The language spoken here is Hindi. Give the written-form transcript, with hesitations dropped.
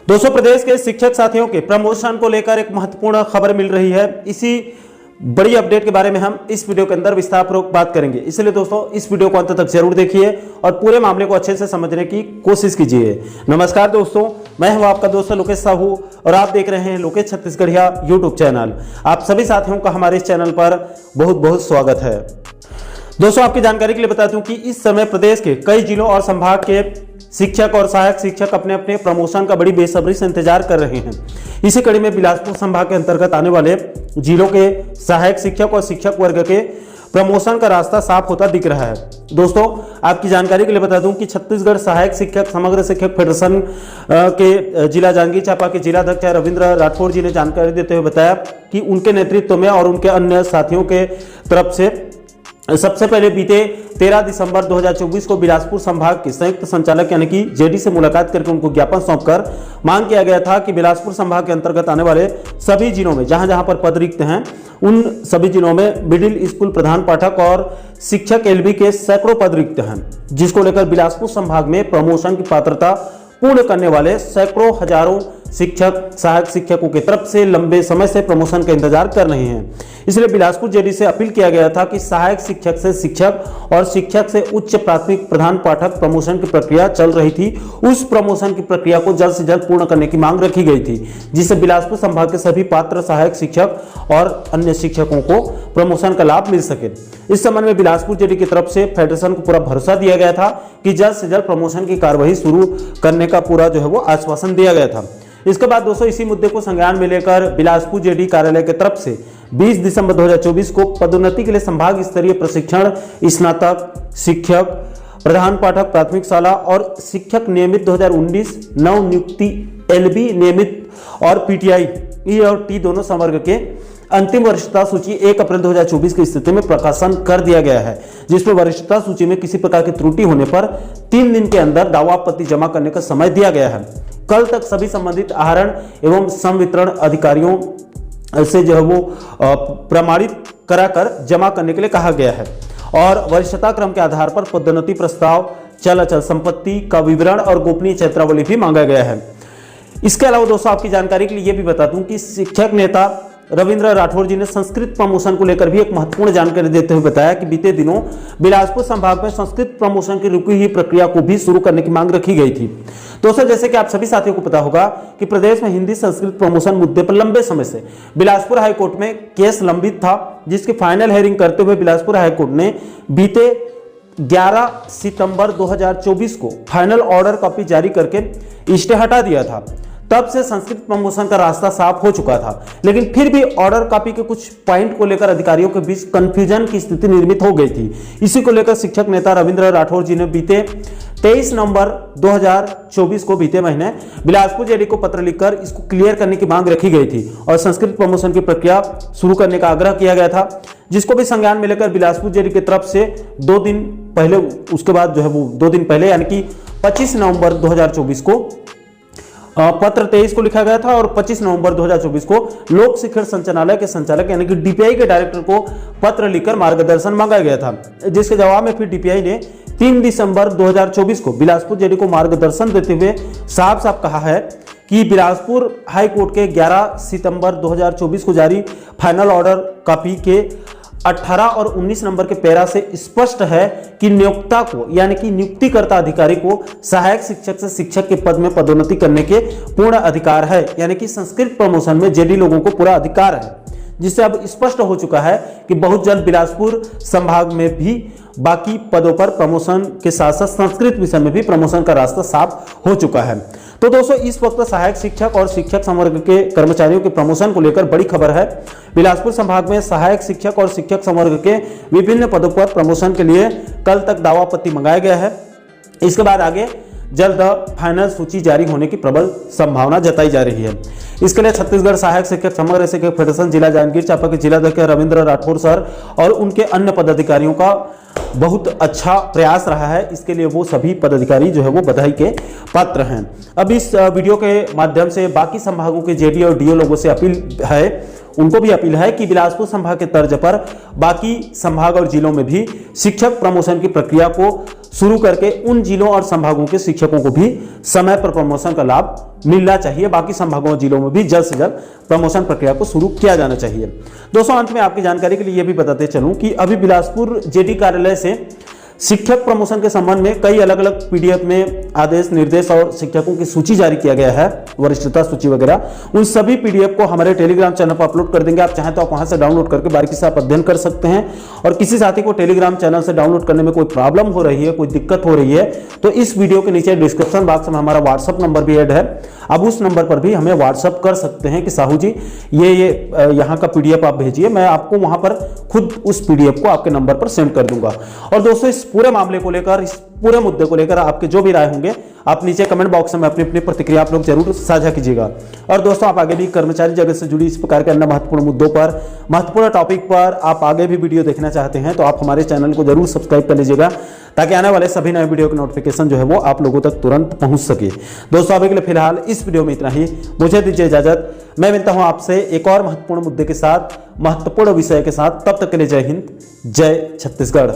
दोस्तों, प्रदेश के शिक्षक साथियों के प्रमोशन को लेकर एक महत्वपूर्ण खबर मिल रही है। इसी बड़ी अपडेट के बारे में हम इस वीडियो के अंदर विस्तारपूर्वक बात करेंगे। इसलिए दोस्तों, इस वीडियो को अंत तक जरूर देखिए और पूरे मामले को अच्छे से समझने की कोशिश कीजिए। नमस्कार दोस्तों, मैं हूं आपका दोस्त लोकेश साहू और आप देख रहे हैं लोकेश छत्तीसगढ़िया यूट्यूब चैनल। आप सभी साथियों का हमारे इस चैनल पर बहुत बहुत स्वागत है। दोस्तों, आपकी जानकारी के लिए बता दूं कि इस समय प्रदेश के कई जिलों और संभाग के शिक्षक और सहायक शिक्षक अपने अपने प्रमोशन का बड़ी बेसब्री से इंतजार कर रहे हैं। इसी कड़ी में बिलासपुर संभाग के अंतर्गत आने वाले जिलों के सहायक शिक्षक और शिक्षक वर्ग के प्रमोशन का रास्ता साफ होता दिख रहा है। दोस्तों, आपकी जानकारी के लिए बता दूं कि छत्तीसगढ़ सहायक शिक्षक समग्र शिक्षक फेडरेशन के जिला जांजगीर चांपा के जिलाध्यक्ष रविंद्र राठौर जी ने जानकारी देते हुए बताया कि उनके नेतृत्व में और उनके अन्य साथियों के तरफ से सबसे पहले बीते 13 दिसंबर 2024 को बिलासपुर संभाग के संयुक्त संचालक यानी कि जेडी से मुलाकात करके उनको ज्ञापन सौंपकर मांग किया गया था कि बिलासपुर संभाग के अंतर्गत आने वाले सभी जिलों में जहां जहां पर पद रिक्त हैं उन सभी जिलों में मिडिल स्कूल प्रधान पाठक और शिक्षक एलबी के सैकड़ों पद रिक्त हैं, जिसको लेकर बिलासपुर संभाग में प्रमोशन की पात्रता पूर्ण करने वाले सैकड़ों हजारों शिक्षक सहायक शिक्षकों की तरफ से लंबे समय से प्रमोशन का इंतजार कर रहे हैं। इसलिए बिलासपुर जेडी से अपील किया गया था कि सहायक शिक्षक से शिक्षक और शिक्षक से उच्च प्राथमिक प्रधान पाठक प्रमोशन की प्रक्रिया चल रही थी, उस प्रमोशन की प्रक्रिया को जल्द से जल्द पूर्ण करने की मांग रखी गई थी, जिससे बिलासपुर संभाग के सभी पात्र सहायक शिक्षक और अन्य शिक्षकों को प्रमोशन का लाभ मिल सके। इस संबंध में बिलासपुर जेडी की तरफ से फेडरेशन को पूरा भरोसा दिया गया था कि जल्द से जल्द प्रमोशन की कार्यवाही शुरू करने का पूरा जो है वो आश्वासन दिया गया था। इसके बाद दोस्तों, इसी मुद्दे को संज्ञान में लेकर बिलासपुर जेडी कार्यालय की तरफ से 20 दिसंबर 2024 को पदोन्नति के लिए संभाग स्तरीय प्रशिक्षण स्नातक शिक्षक प्रधान पाठक प्राथमिक शाला और शिक्षक नियमित 2019 नव नियुक्ति एलबी नियमित और पीटीआई ई और टी दोनों संवर्ग के अंतिम वरिष्ठता सूची 1 अप्रैल 2024 की स्थिति में प्रकाशन कर दिया गया है, जिसमें वरिष्ठता सूची में किसी प्रकार की त्रुटि होने पर 3 दिन के अंदर दावा आपत्ति जमा करने का समय दिया गया है। कल तक सभी संबंधित आहरण एवं संवितरण अधिकारियों से जो है वो प्रमाणित कराकर जमा करने के लिए कहा गया है और वरिष्ठता क्रम के आधार पर पदोन्नति प्रस्ताव, चल अचल संपत्ति का विवरण और गोपनीय क्षेत्रावली भी मांगा गया है। इसके अलावा दोस्तों, आपकी जानकारी के लिए यह भी बता दूं कि शिक्षक नेता रविंद्र राठौर जी ने संस्कृत प्रमोशन को लेकर भी एक महत्वपूर्ण जानकारी देते हुए बताया कि बीते दिनों बिलासपुर संभाग में संस्कृत प्रमोशन की रुकी हुई प्रक्रिया को भी शुरू करने की मांग रखी गई थी। दोस्तों, जैसे कि आप सभी साथियों को पता होगा कि प्रदेश में हिंदी संस्कृत प्रमोशन मुद्दे पर लंबे समय से बिलासपुर हाईकोर्ट में केस लंबित था, जिसकी फाइनल हेयरिंग करते हुए बिलासपुर हाईकोर्ट ने बीते 11 सितंबर 2024 को फाइनल ऑर्डर कॉपी जारी करके स्टे हटा दिया था। तब से संस्कृत प्रमोशन का रास्ता साफ हो चुका था, लेकिन फिर भी ऑर्डर कॉपी के कुछ पॉइंट को लेकर अधिकारियों के बीच कंफ्यूजन की स्थिति निर्मित हो गई थी। इसी को लेकर शिक्षक नेता रविंद्र राठौर जी ने बीते 23 नवंबर 2024 को बीते महीने बिलासपुर जेडी को पत्र लिखकर इसको क्लियर करने की मांग रखी गई थी और संस्कृत प्रमोशन की प्रक्रिया शुरू करने का आग्रह किया गया था, जिसको भी संज्ञान में लेकर बिलासपुर जेडी की तरफ से 2 दिन पहले, उसके बाद जो है वो 2 दिन पहले यानी कि 25 नवंबर 2024 को पत्र 23 को लिखा गया था और 25 नवंबर 2024 को लोक शिक्षण संचालनालय के संचालक यानी कि डीपीआई के डायरेक्टर को पत्र लिखकर मार्गदर्शन मांगा गया था, जिसके जवाब में फिर डीपीआई ने 3 दिसंबर 2024 को बिलासपुर जेडी को मार्गदर्शन देते हुए साफ साफ कहा है कि बिलासपुर हाई कोर्ट के 11 सितंबर 2024 को जारी फाइनल ऑर्डर कॉपी के 18 और 19 नंबर के पैरा से स्पष्ट है कि नियोक्ता को यानी कि नियुक्तिकर्ता अधिकारी को सहायक शिक्षक से शिक्षक के पद में पदोन्नति करने के पूर्ण अधिकार है, यानी कि संस्कृत प्रमोशन में जेडी लोगों को पूरा अधिकार है, जिससे अब स्पष्ट हो चुका है कि बहुत जल्द बिलासपुर संभाग में भी बाकी पदों पर प्रमोशन के साथ साथ संस्कृत विषय में भी प्रमोशन का रास्ता साफ हो चुका है। तो दोस्तों, इस वक्त सहायक शिक्षक और शिक्षक संवर्ग के कर्मचारियों के प्रमोशन को लेकर बड़ी खबर है। बिलासपुर संभाग में सहायक शिक्षक और शिक्षक संवर्ग के विभिन्न पदों पर प्रमोशन के लिए कल तक दावा आपत्ति मंगाया गया है। इसके बाद आगे जल्द फाइनल सूची जारी होने की प्रबल संभावना जताई जा रही है। इसके लिए छत्तीसगढ़ सहायक शिक्षक समग्र शिक्षक फेडरेशन जिला जांजगीर चांपा के जिलाध्यक्ष रविंद्र राठौर सर और उनके अन्य पदाधिकारियों का बहुत अच्छा प्रयास रहा है। इसके लिए वो सभी पदाधिकारी जो है वो बधाई के पात्र हैं। अब इस वीडियो के माध्यम से बाकी संभागों के जेडी और डीओ लोगों से अपील है, उनको भी अपील है कि बिलासपुर संभाग के तर्ज पर बाकी संभाग और जिलों में भी शिक्षक प्रमोशन की प्रक्रिया को शुरू करके उन जिलों और संभागों के शिक्षकों को भी समय पर प्रमोशन का लाभ मिलना चाहिए। बाकी संभागों और जिलों में भी जल्द से जल्द प्रमोशन प्रक्रिया को शुरू किया जाना चाहिए। दोस्तों, अंत में आपकी जानकारी के लिए यह भी बताते चलूं कि अभी बिलासपुर जेडी कार्यालय से शिक्षक प्रमोशन के संबंध में कई अलग अलग पीडीएफ में आदेश, निर्देश और शिक्षकों की सूची जारी किया गया है, वरिष्ठता सूची वगैरह। उन सभी पीडीएफ को हमारे टेलीग्राम चैनल पर अपलोड कर देंगे। आप चाहें तो आप वहां से डाउनलोड करके बारीकी से आप अध्ययन कर सकते हैं। और किसी साथी को टेलीग्राम चैनल से डाउनलोड करने में कोई प्रॉब्लम हो रही है, कोई दिक्कत हो रही है, तो इस वीडियो के नीचे डिस्क्रिप्शन बॉक्स में हमारा व्हाट्सअप नंबर भी ऐड है। अब उस नंबर पर भी हमें व्हाट्सअप कर सकते हैं कि साहू जी ये यहाँ का पीडीएफ आप भेजिए, मैं आपको वहां पर खुद उस पीडीएफ को आपके नंबर पर सेंड कर दूंगा। और दोस्तों, इस पूरे मामले को लेकर, इस पूरे मुद्दे को लेकर आपके जो भी राय होंगे, आप नीचे कमेंट बॉक्स में अपनी अपनी प्रतिक्रिया आप लोग जरूर साझा कीजिएगा। और दोस्तों, आप आगे भी कर्मचारी जगत से जुड़ी इस प्रकार के अन्य महत्वपूर्ण मुद्दों पर, महत्वपूर्ण टॉपिक पर आप आगे भी वीडियो देखना चाहते हैं तो आप हमारे चैनल को जरूर सब्सक्राइब कर लीजिएगा, ताकि आने वाले सभी नए वीडियो के नोटिफिकेशन जो है वो आप लोगों तक तुरंत पहुंच सके। दोस्तों, अभी के लिए फिलहाल इस वीडियो में इतना ही। मुझे दीजिए इजाजत। मैं मिलता हूं आपसे एक और महत्वपूर्ण मुद्दे के साथ, महत्वपूर्ण विषय के साथ। तब तक के लिए जय हिंद, जय छत्तीसगढ़।